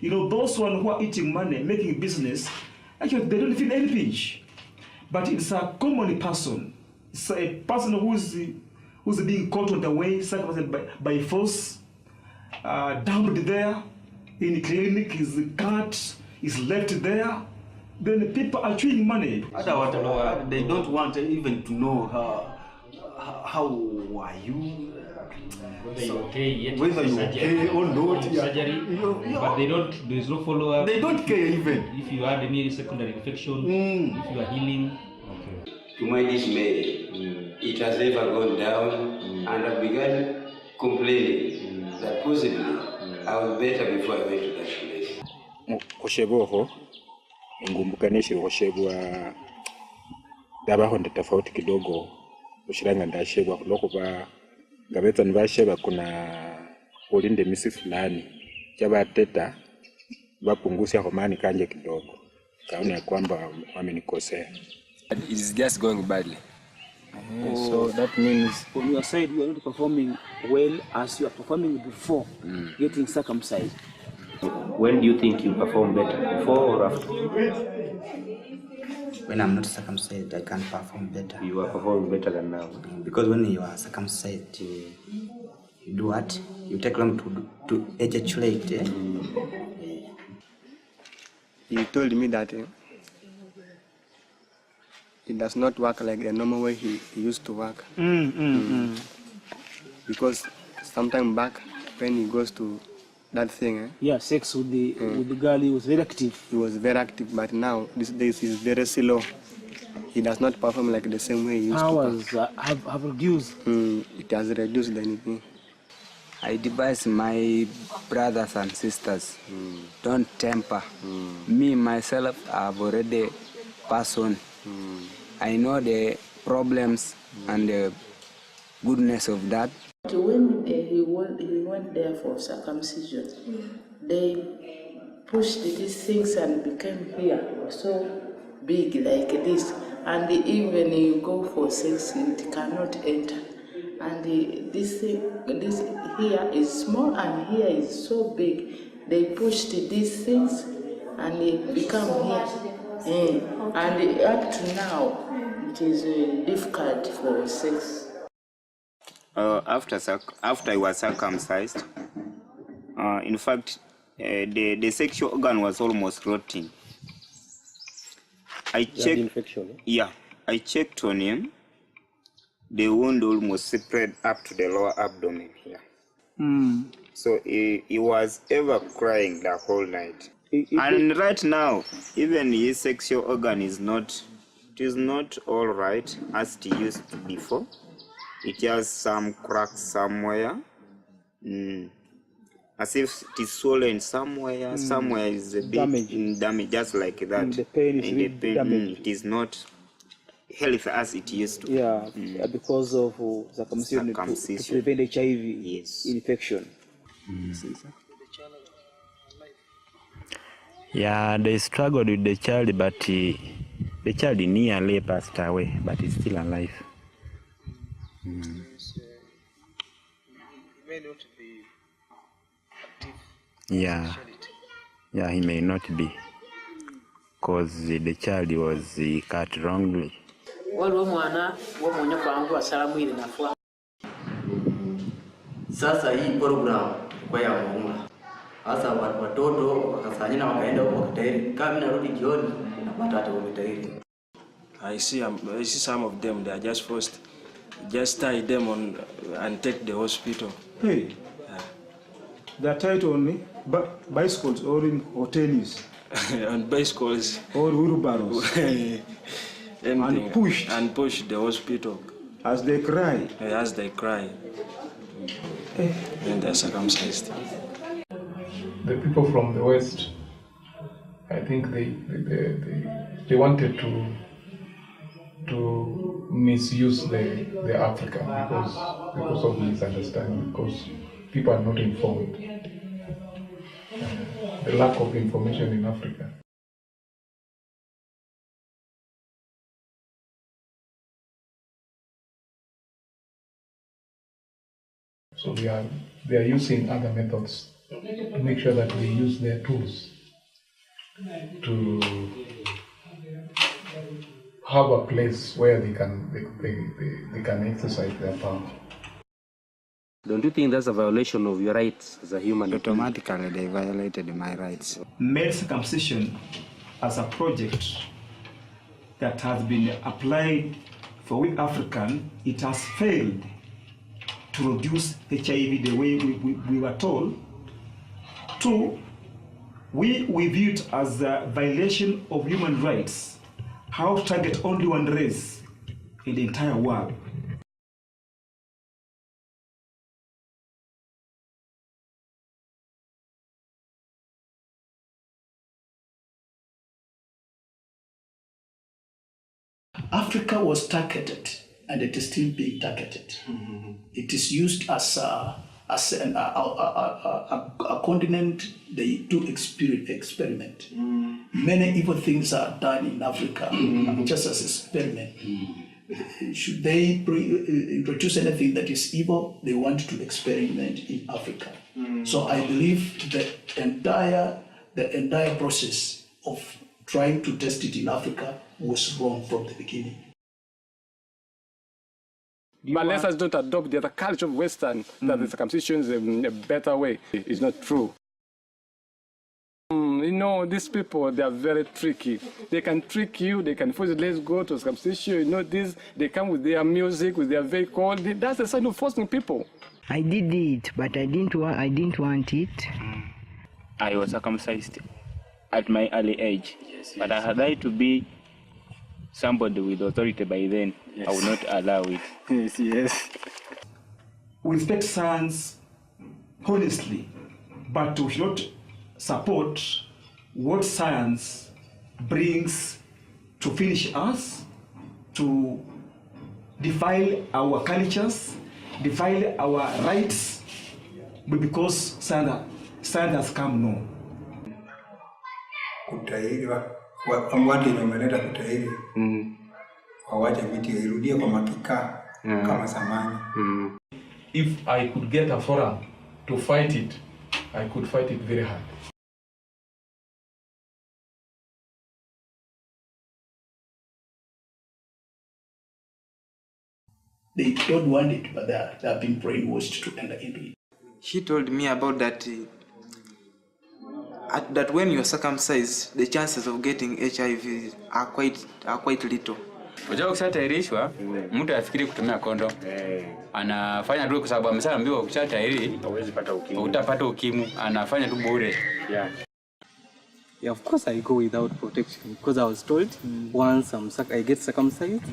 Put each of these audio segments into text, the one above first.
those one who are eating money, making business, actually they don't feel any pinch. But it's a common person. It's a person who's being caught on the way, circumcised by force, dumped there in the clinic, is cut, is left there. Then the people are chewing money. They don't want even to know how are you, whether you're okay or not. Surgery, but there is no follow-up. They don't care even. If you had any secondary infection, if you are healing. Okay. To my dismay, it has never gone down, and I began complaining that possibly I was better before I went to that place. Kusheboho ngumbukanishe kushebwa dabaho tofauti kidogo ushiranga ndashebwa kulokuba ngabetsa nibasheba kuna ulinde misi fulani chabateta bapungusha homani kanje kidogo kaona kwamba wamenikosea. It is just going badly. So that means on your side you are not performing well as you are performing before getting circumcised. When do you think you perform better, before or after? When I'm not circumcised, I can perform better. You are performing better than now. Because when you are circumcised, you do what? You take long to ejaculate. He told me that it does not work like the normal way he used to work. Because sometime back when he goes to that thing, sex with the girl, he was very active. He was very active, but now these days he's very slow. He does not perform like the same way he used to. Hours have reduced. It has reduced anything. I advise my brothers and sisters, don't temper. Me, myself, I've already passed on. I know the problems and the goodness of that. When he went there for circumcision, they pushed these things and became here so big like this. And even you go for sex, it cannot enter. And this here is small and here is so big. They pushed these things and it become here. And up to now, it is difficult for sex. After I was circumcised, in fact, the sexual organ was almost rotting. I checked. Infection, I checked on him. The wound almost spread up to the lower abdomen here. So he was ever crying the whole night. And right now, even his sexual organ is not all right as it used to be before. It has some cracks somewhere, as if it is swollen somewhere. Somewhere is a bit damaged, just like that. The pain is really damaged. It is not healthy as it used to. Because of circumcision to prevent HIV infection. Yeah, they struggled with the child, but the child nearly passed away, but he's still alive. He may not be active. Yeah, he may not be, because the child was cut wrongly. Sasa hii program kwa ya Mungu. Sasa watoto wakafanyana wakaenda wakatairi. Kama mimi narudi jioni napata hata wametairi. I see some of them, they are just forced. Just tie them on and take the hospital. Hey, they are tied on bicycles or in hotels. On bicycles. Or wheelbarrows. And push the hospital. As they cry. As they cry. And they're circumcised. The people from the West, I think they wanted to misuse the African because of misunderstanding, because people are not informed. The lack of information in Africa. So they are using other methods to make sure that they use their tools to have a place where they can exercise their power. Don't you think that's a violation of your rights as a human? Automatically, they violated my rights. Male circumcision as a project that has been applied for we African, it has failed to reduce HIV the way we were told. Two, we view it as a violation of human rights, how to target only one race in the entire world. Accra was targeted, and it is still being targeted. It is used as a continent. They do experiment. Many evil things are done in Africa just as experiment. Should they introduce anything that is evil, they want to experiment in Africa. So I believe the entire process of trying to test it in Africa was wrong from the beginning. But let us not adopt the other culture of Western, that the circumcision is a better way. It's not true. You know, these people, they are very tricky. They can trick you, they can force you, let's go to circumcision, you know this, they come with their music, with their vehicle. That's the sign of forcing people. I did it, but I didn't want it. I was circumcised at my early age, but had I to be somebody with authority by then, I would not allow it. Yes. We respect science honestly, but we should not support what science brings to finish us, to defile our cultures, defile our rights, but because science has come now. Kutahiriwa watu wameleta kutahiri wawache viti irudie kwa makika kama zamani. If I could get a forum to fight it, I could fight it very hard. They don't want it, but they have been brainwashed to enter into it. She told me about that. That when you are circumcised, the chances of getting HIV are quite little. Unajua ukishatahirishwa, mtu afikiri kutumia kondom. Anafanya tu kwa sababu ameshaambiwa ukishatahiri hauwezi pata ukimwi. Utapata ukimwi, anafanya tu bure. Yeah, of course I go without protection because I was told once I get circumcised,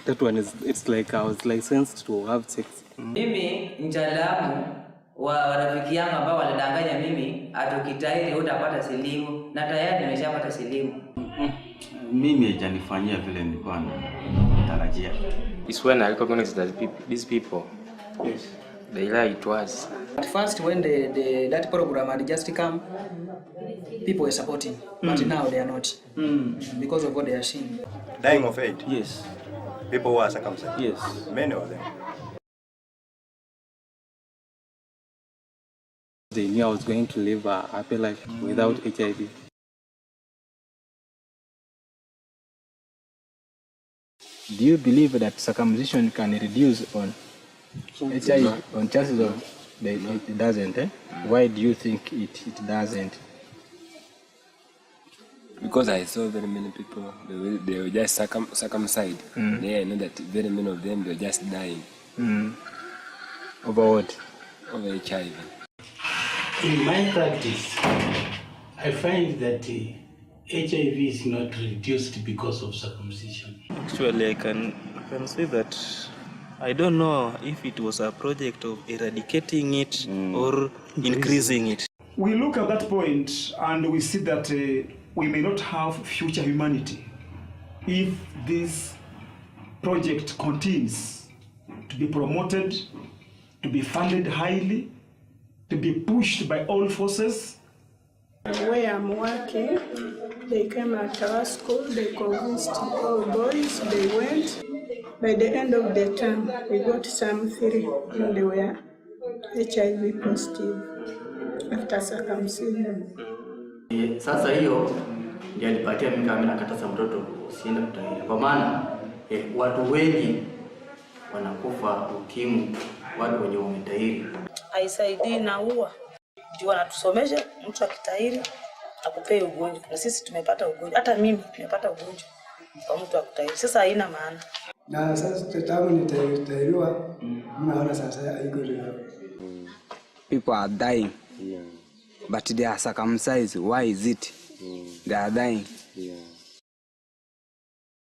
that one it's like I was licensed to have sex. Mimi mtaalamu wa rafiki yangu ambao walidanganya mimi atukitairi utapata silimu na tayari nimeshapata silimu. Mimi hajanifanyia vile nilikuwa natarajia. It's when I recognize that these people, yes, they lie to us. At first, when that program had just come, people were supporting, but now they are not because of what they are seeing. Dying of AIDS? Yes. People who are circumcised? Yes. Many of them. They knew I was going to live a happy life without HIV. Do you believe that circumcision can reduce on HIV, on chances of it doesn't? Why do you think it doesn't? Because I saw very many people, they were just circumcised. I know that very many of them, they were just dying. Over what? Over HIV. In my practice, I find that HIV is not reduced because of circumcision. Actually, I can say that I don't know if it was a project of eradicating it or increasing it. We look at that point and we see that we may not have future humanity if this project continues to be promoted, to be funded highly, to be pushed by all forces. Where I'm working, they came at our school, they convinced all boys, they went. By the end of the term, we got some 3 and they were HIV positive. after circumcision. Sasa hiyo ndio alipatia mimi kama nakataza mtoto usiende kutahiri. Kwa maana watu wengi wanakufa ukimwi, watu wenye wametahiri. Haisaidii na uwa. Ndio wanatusomesha mtu akitahiri akupee ugonjwa. Na sisi tumepata ugonjwa. Hata mimi nimepata ugonjwa kwa mtu akutahiri. Sasa haina maana. Na sasa tangu nitahiriwa, mnaona sasa haiko leo. People are dying. But they are circumcised. Why is it? They are dying.